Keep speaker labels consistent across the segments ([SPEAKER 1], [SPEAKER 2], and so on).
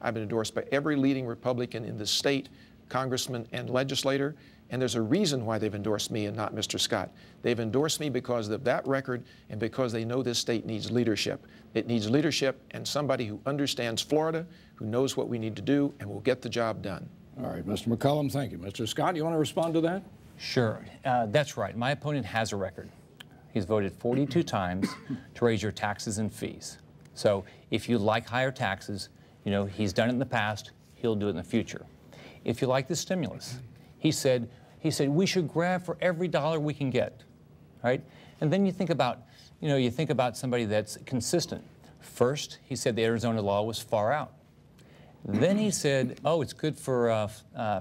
[SPEAKER 1] I've been endorsed by every leading Republican in the state, congressman and legislator, and there's a reason why they've endorsed me and not Mr. Scott. They've endorsed me because of that record and because they know this state needs leadership. It needs leadership and somebody who understands Florida, who knows what we need to do, and will get the job done.
[SPEAKER 2] All right, Mr. McCollum, thank you. Mr. Scott, you want to respond to that?
[SPEAKER 3] Sure. That's right. My opponent has a record. He's voted 42 times to raise your taxes and fees. So if you like higher taxes, you know, he's done it in the past, he'll do it in the future. If you like the stimulus, he said we should grab for every dollar we can get, right? And then you think about, somebody that's consistent. First, he said the Arizona law was far out. Then he said, oh, it's good for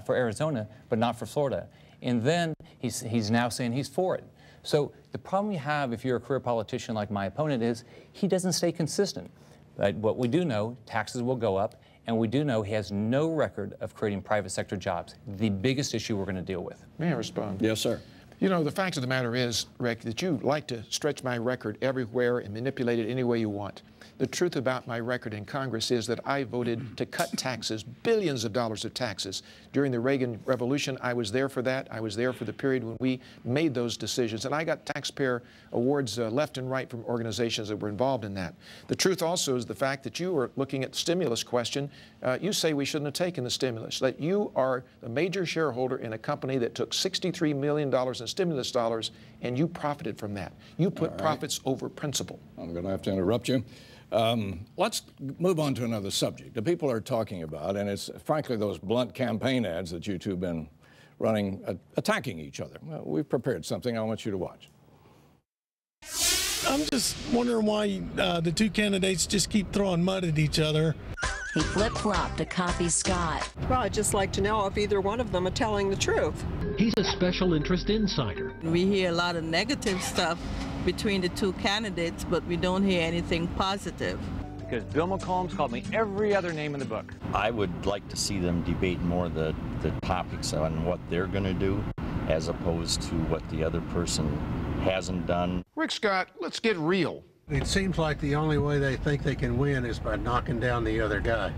[SPEAKER 3] Arizona, but not for Florida. And then he's now saying he's for it. So the problem you have if you're a career politician like my opponent is he doesn't stay consistent. But what we do know, taxes will go up, and we do know he has no record of creating private sector jobs, the biggest issue we're going to deal with.
[SPEAKER 1] May I respond?
[SPEAKER 2] Yes, sir.
[SPEAKER 1] You know, the fact of the matter is, Rick, that you like to stretch my record everywhere and manipulate it any way you want. The truth about my record in Congress is that I voted to cut taxes, billions of dollars of taxes. During the Reagan Revolution, I was there for that. I was there for the period when we made those decisions. And I got taxpayer awards left and right from organizations that were involved in that. The truth also is the fact that you are looking at the stimulus question. You say we shouldn't have taken the stimulus, that you are a major shareholder in a company that took $63 million in stimulus dollars, and you profited from that. You put profits over principle.
[SPEAKER 2] I'm going to have to interrupt you. Let's move on to another subject that people are talking about, and it's frankly those blunt campaign ads that you two have been running, attacking each other. Well, we've prepared something I want you to watch.
[SPEAKER 4] I'm just wondering why the two candidates just keep throwing mud at each other.
[SPEAKER 5] He flip-flopped to copy Scott.
[SPEAKER 6] Well, I'd just like to know if either one of them are telling the truth.
[SPEAKER 7] He's a special interest insider.
[SPEAKER 8] We hear a lot of negative stuff between the two candidates, but we don't hear anything positive.
[SPEAKER 9] Because Bill McCollum's called me every other name in the book.
[SPEAKER 10] I would like to see them debate more the topics on what they're going to do as opposed to what the other person hasn't done.
[SPEAKER 1] Rick Scott, let's get real.
[SPEAKER 4] It seems like the only way they think they can win is by knocking down the other guy.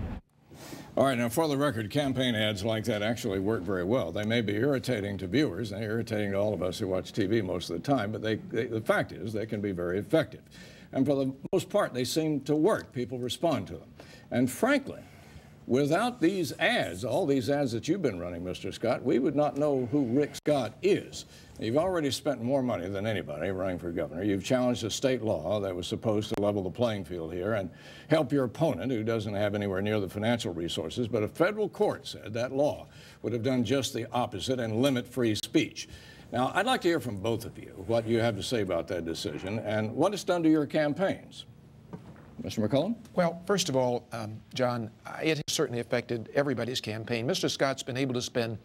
[SPEAKER 2] All right, now for the record, campaign ads like that actually work very well. They may be irritating to viewers, they're irritating to all of us who watch TV most of the time, but the fact is they can be very effective. And for the most part, they seem to work. People respond to them. And frankly, without these ads, all these ads that you've been running, Mr. Scott, we would not know who Rick Scott is. You've already spent more money than anybody running for governor. You've challenged a state law that was supposed to level the playing field here and help your opponent, who doesn't have anywhere near the financial resources. But a federal court said that law would have done just the opposite and limit free speech. Now, I'd like to hear from both of you what you have to say about that decision and what it's done to your campaigns. Mr. McCollum?
[SPEAKER 1] Well, first of all, John, it has certainly affected everybody's campaign. Mr. Scott's been able to spend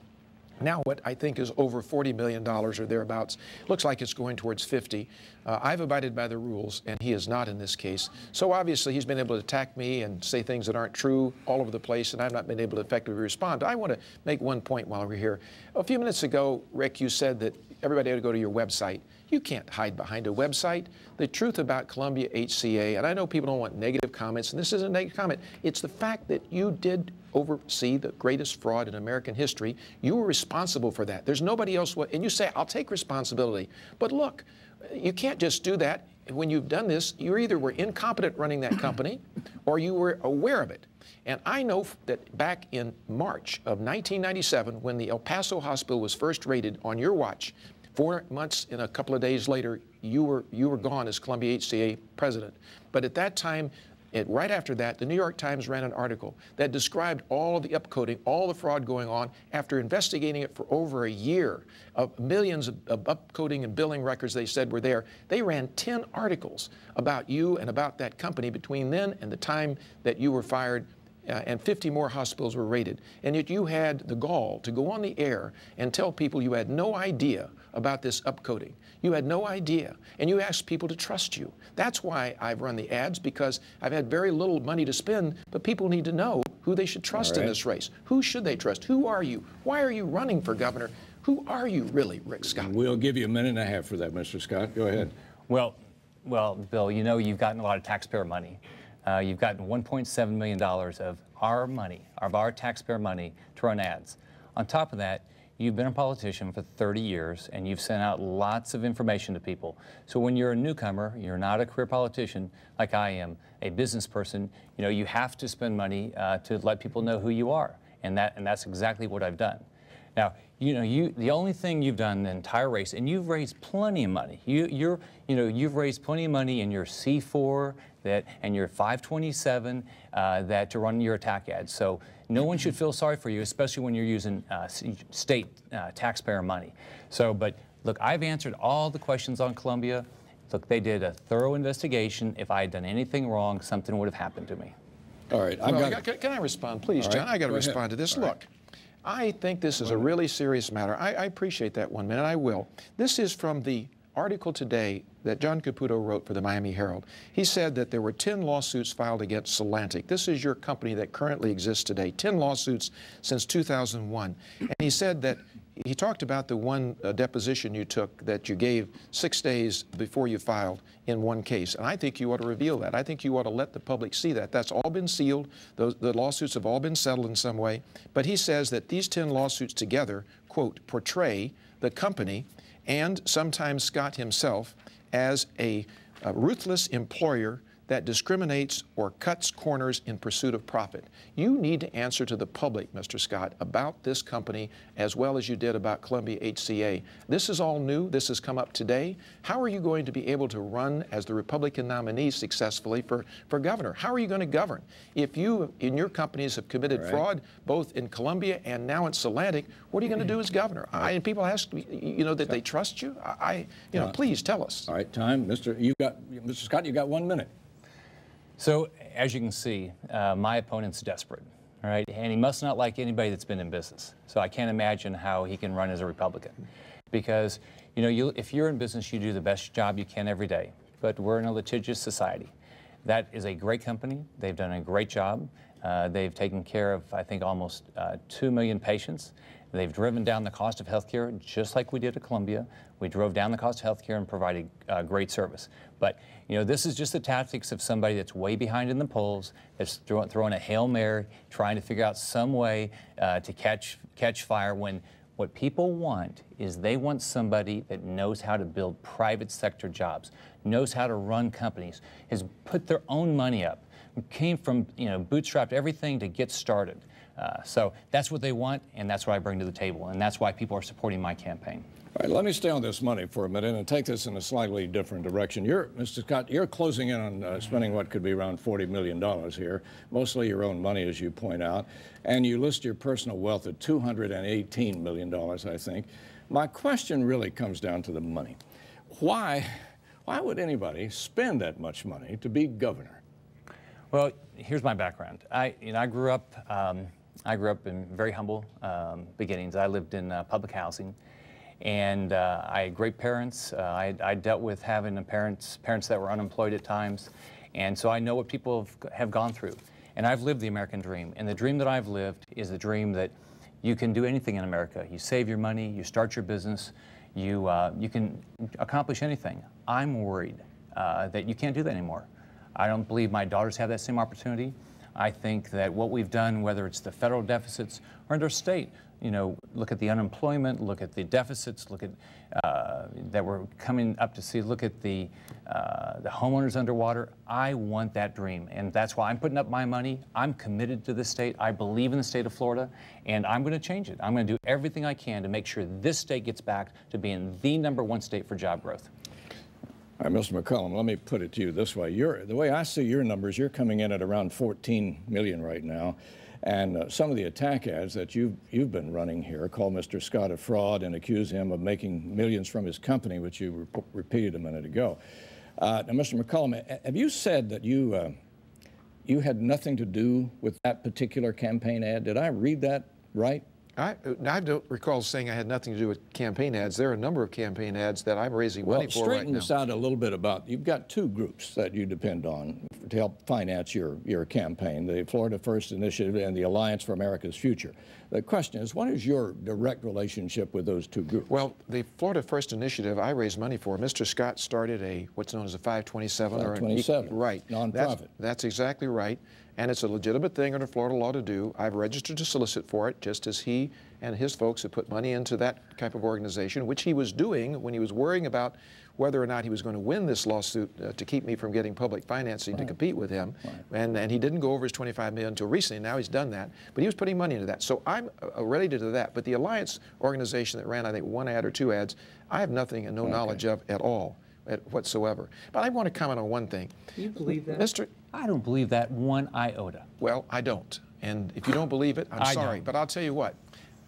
[SPEAKER 1] now what I think is over $40 million or thereabouts. Looks like it's going towards 50. I've abided by the rules, and he is not in this case. So obviously he's been able to attack me and say things that aren't true all over the place, and I've not been able to effectively respond. I want to make one point while we're here. A few minutes ago, Rick, you said that everybody ought to go to your website. You can't hide behind a website. The truth about Columbia HCA, and I know people don't want negative comments, and this isn't a negative comment, it's the fact that you did oversee the greatest fraud in American history. You were responsible for that. There's nobody else, and you say, I'll take responsibility. But look, you can't just do that. When you've done this, you either were incompetent running that company or you were aware of it. And I know that back in March of 1997, when the El Paso hospital was first raided on your watch, 4 months and a couple of days later, you were gone as Columbia HCA president. But at that time, right after that, the New York Times ran an article that described all of the upcoding, all the fraud going on after investigating it for over a year, of millions of upcoding and billing records they said were there. They ran 10 articles about you and about that company between then and the time that you were fired, and 50 more hospitals were raided. And yet you had the gall to go on the air and tell people you had no idea about this upcoding. You had no idea, and you asked people to trust you. That's why I've run the ads, because I've had very little money to spend, but people need to know who they should trust in this race. Who should they trust? Who are you? Why are you running for governor? Who are you really, Rick Scott?
[SPEAKER 2] We'll give you a minute and a half for that, Mr. Scott. Go ahead.
[SPEAKER 3] Well, Bill, you know you've gotten a lot of taxpayer money. You've gotten $1.7 million of our money, of our taxpayer money, to run ads. On top of that, you've been a politician for 30 years, and you've sent out lots of information to people. So when you're a newcomer, you're not a career politician like I am, a business person, you know, you have to spend money to let people know who you are, and that's exactly what I've done. Now, you know, the only thing you've done the entire race, and you've raised plenty of money. You've raised plenty of money in your C4 and your 527 to run your attack ads. So no one should feel sorry for you, especially when you're using state taxpayer money. So, but look, I've answered all the questions on Columbia. Look, they did a thorough investigation. If I had done anything wrong, something would have happened to me.
[SPEAKER 2] All right,
[SPEAKER 1] can I respond, please, John? I got to respond to this. Look, I think this is a really serious matter. I appreciate that 1 minute. I will. This is from the article today that John Caputo wrote for the Miami Herald. He said that there were 10 lawsuits filed against Solantic. This is your company that currently exists today. 10 lawsuits since 2001. And he said that he talked about the one deposition you took that you gave 6 days before you filed in one case. And I think you ought to reveal that. I think you ought to let the public see that. That's all been sealed. The lawsuits have all been settled in some way. But he says that these 10 lawsuits together, quote, portray the company and sometimes Scott himself as a ruthless employer that discriminates or cuts corners in pursuit of profit. You need to answer to the public, Mr. Scott, about this company as well as you did about Columbia HCA. This is all new. This has come up today. How are you going to be able to run as the Republican nominee successfully for governor? How are you going to govern? If you, in your companies, have committed fraud, both in Columbia and now in Solantic, what are you going to do as governor? And people ask me, you know, that they trust you. Please tell us.
[SPEAKER 2] All right, time. Mr. Scott, you got 1 minute.
[SPEAKER 3] So, as you can see, my opponent's desperate, all right? And he must not like anybody that's been in business. So I can't imagine how he can run as a Republican. Because, you know, if you're in business, you do the best job you can every day. But we're in a litigious society. That is a great company. They've done a great job. They've taken care of, I think, almost 2 million patients. They've driven down the cost of healthcare just like we did at Columbia. We drove down the cost of healthcare and provided great service. But, you know, this is just the tactics of somebody that's way behind in the polls, that's throwing a Hail Mary, trying to figure out some way to catch fire, when what people want is they want somebody that knows how to build private sector jobs, knows how to run companies, has put their own money up, came from, you know, bootstrapped everything to get started. So that's what they want, and that's what I bring to the table, and that's why people are supporting my campaign.
[SPEAKER 2] All right, let me stay on this money for a minute and take this in a slightly different direction. Mr. Scott, you're closing in on spending what could be around $40 million here, mostly your own money, as you point out, and you list your personal wealth at $218 million, I think. My question really comes down to the money. Why would anybody spend that much money to be governor?
[SPEAKER 3] Well, here's my background. I grew up in very humble beginnings. I lived in public housing, and I had great parents. I dealt with having parents that were unemployed at times, and so I know what people have gone through. And I've lived the American dream, and the dream that I've lived is the dream that you can do anything in America. You save your money, you start your business, you can accomplish anything. I'm worried that you can't do that anymore. I don't believe my daughters have that same opportunity. I think that what we've done, whether it's the federal deficits or in our state, you know, look at the unemployment, look at the deficits, look at that we're coming up to see, look at the homeowners underwater. I want that dream, and that's why I'm putting up my money. I'm committed to this state. I believe in the state of Florida, and I'm going to change it. I'm going to do everything I can to make sure this state gets back to being the #1 state for job growth.
[SPEAKER 2] All right, Mr. McCollum, let me put it to you this way. The way I see your numbers, you're coming in at around 14 million right now. And some of the attack ads that you've been running here call Mr. Scott a fraud and accuse him of making millions from his company, which you repeated a minute ago. Now, Mr. McCollum, have you said that you had nothing to do with that particular campaign ad? Did I read that right?
[SPEAKER 1] I don't recall saying I had nothing to do with campaign ads. There are a number of campaign ads that I'm raising money for right now.
[SPEAKER 2] Well, straighten this out a little bit about, you've got two groups that you depend on to help finance your campaign, the Florida First Initiative and the Alliance for America's Future. The question is, what is your direct relationship with those two groups?
[SPEAKER 1] Well, the Florida First Initiative, I raise money for. Mr. Scott started what's known as a 527.
[SPEAKER 2] 527,
[SPEAKER 1] right.
[SPEAKER 2] nonprofit.
[SPEAKER 1] That's exactly right. And it's a legitimate thing under Florida law to do. I've registered to solicit for it, just as he and his folks have put money into that type of organization, which he was doing when he was worrying about whether or not he was going to win this lawsuit to keep me from getting public financing to compete with him. And he didn't go over his $25 million until recently. Now he's done that. But he was putting money into that. So I'm ready to do that. But the Alliance organization that ran, I think, one ad or two ads, I have nothing and no knowledge of at all. Whatsoever. But I want to comment on one thing.
[SPEAKER 3] Do you believe that? I don't believe that one iota.
[SPEAKER 1] Well, I don't. And if you don't believe it, I'm sorry. But I'll tell you what.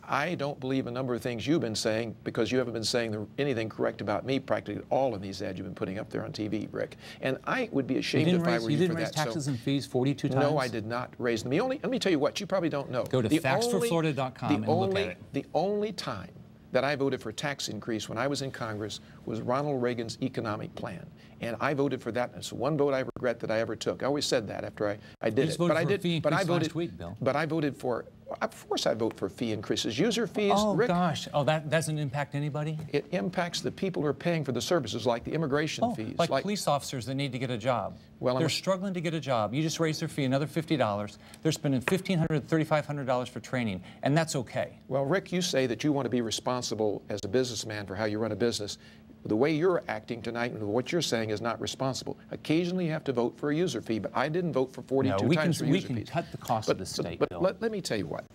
[SPEAKER 1] I don't believe a number of things you've been saying because you haven't been saying anything correct about me practically all in these ads you've been putting up there on TV, Rick. And I would be ashamed if I were you for that.
[SPEAKER 3] You didn't raise taxes and fees 42 times?
[SPEAKER 1] No, I did not raise them. Let me tell you what, you probably don't know.
[SPEAKER 3] Go to factsforflorida.com and look at it.
[SPEAKER 1] The only time that I voted for tax increase when I was in Congress was Ronald Reagan's economic plan. And I voted for that. It's the one vote I regret that I ever took. I always said that after I did it.
[SPEAKER 3] But I did. But I voted last week, Bill.
[SPEAKER 1] But I voted for. Of course, I vote for fee increases. User fees.
[SPEAKER 3] Oh
[SPEAKER 1] Rick,
[SPEAKER 3] gosh. Oh, that doesn't impact anybody.
[SPEAKER 1] It impacts the people who are paying for the services, like the immigration fees.
[SPEAKER 3] Like police officers that need to get a job.
[SPEAKER 1] Well,
[SPEAKER 3] they're struggling to get a job. You just raise their fee another $50. They're spending $1,500, $3,500 for training, and that's okay.
[SPEAKER 1] Well, Rick, you say that you want to be responsible as a businessman for how you run a business. The way you're acting tonight and what you're saying is not responsible. Occasionally you have to vote for a user fee, but I didn't vote for 42 times for user fees.
[SPEAKER 3] We can cut the cost of the state,
[SPEAKER 1] But
[SPEAKER 3] Bill.
[SPEAKER 1] let me tell you what.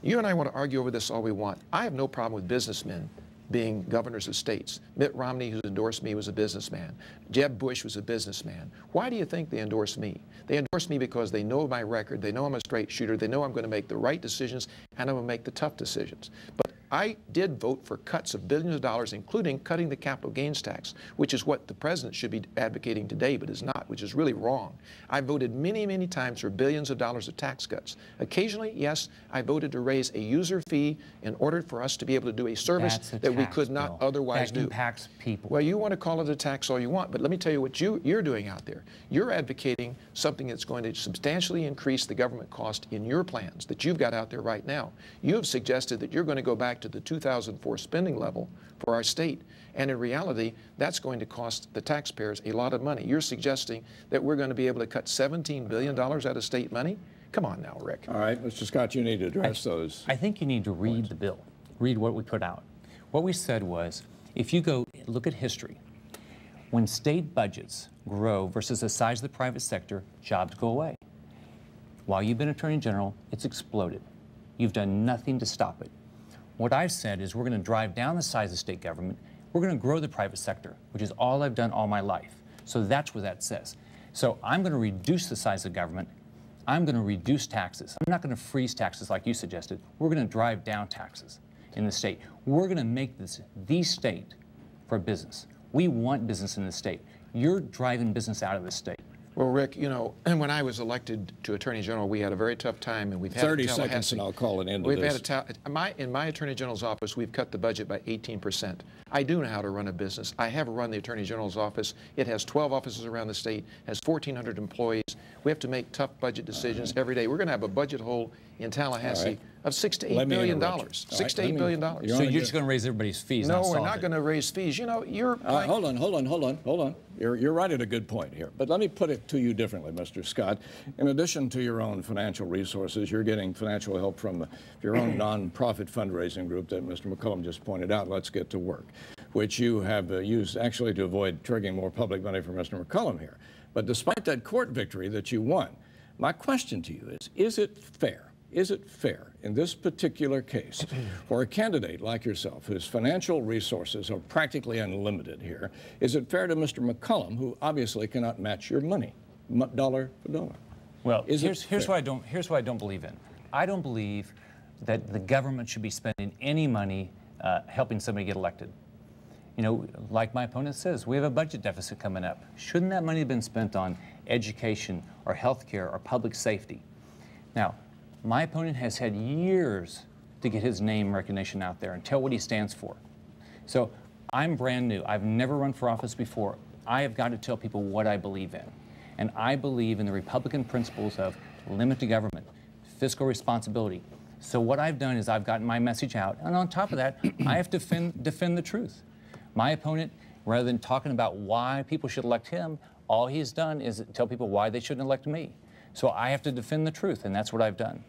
[SPEAKER 1] You and I want to argue over this all we want. I have no problem with businessmen being governors of states. Mitt Romney, who endorsed me, was a businessman. Jeb Bush was a businessman. Why do you think they endorsed me? They endorsed me because they know my record, they know I'm a straight shooter, they know I'm going to make the right decisions, and I'm going to make the tough decisions. But I did vote for cuts of billions of dollars, including cutting the capital gains tax, which is what the president should be advocating today, but is not, which is really wrong. I voted many, many times for billions of dollars of tax cuts. Occasionally, yes, I voted to raise a user fee in order for us to be able to do a service that we could not otherwise do.
[SPEAKER 3] That impacts people.
[SPEAKER 1] Well, you want to call it a tax all you want, but let me tell you what you're doing out there. You're advocating something that's going to substantially increase the government cost in your plans that you've got out there right now. You have suggested that you're going to go back to the 2004 spending level for our state. And in reality, that's going to cost the taxpayers a lot of money. You're suggesting that we're going to be able to cut $17 billion out of state money? Come on now, Rick.
[SPEAKER 2] All right, Mr. Scott, you need to address those.
[SPEAKER 3] I think you need to read the bill. Read what we put out. What we said was, if you go look at history, when state budgets grow versus the size of the private sector, jobs go away. While you've been Attorney General, it's exploded. You've done nothing to stop it. What I've said is we're going to drive down the size of state government. We're going to grow the private sector, which is all I've done all my life. So that's what that says. So I'm going to reduce the size of government. I'm going to reduce taxes. I'm not going to freeze taxes like you suggested. We're going to drive down taxes in the state. We're going to make this the state for business. We want business in the state. You're driving business out of the state.
[SPEAKER 1] Well, Rick, you know, when I was elected to Attorney General, we had a very tough time, and we've had
[SPEAKER 2] 30 seconds, and I'll call it into this.
[SPEAKER 1] In my Attorney General's office, we've cut the budget by 18%. I do know how to run a business. I have run the Attorney General's office. It has 12 offices around the state, has 1,400 employees. We have to make tough budget decisions every day. We're going to have a budget hole in Tallahassee of $6 to $8 billion. $6 to $8 billion.
[SPEAKER 3] So you're just going to raise everybody's fees?
[SPEAKER 1] No, we're not going to raise fees. You know, you're.
[SPEAKER 2] Hold on. You're right at a good point here. But let me put it to you differently, Mr. Scott. In addition to your own financial resources, you're getting financial help from your own nonprofit fundraising group that Mr. McCollum just pointed out, Let's Get to Work, which you have used actually to avoid triggering more public money from Mr. McCollum here. But despite that court victory that you won, my question to you is it fair? Is it fair in this particular case for a candidate like yourself, whose financial resources are practically unlimited here, is it fair to Mr. McCollum, who obviously cannot match your money, dollar for dollar?
[SPEAKER 3] Well, here's what I don't believe in. I don't believe that the government should be spending any money helping somebody get elected. You know, like my opponent says, we have a budget deficit coming up. Shouldn't that money have been spent on education or health care or public safety? Now, my opponent has had years to get his name recognition out there and tell what he stands for. So I'm brand new. I've never run for office before. I have got to tell people what I believe in. And I believe in the Republican principles of limited government, fiscal responsibility. So what I've done is I've gotten my message out, and on top of that, I have to defend the truth. My opponent, rather than talking about why people should elect him, all he's done is tell people why they shouldn't elect me. So I have to defend the truth, and that's what I've done.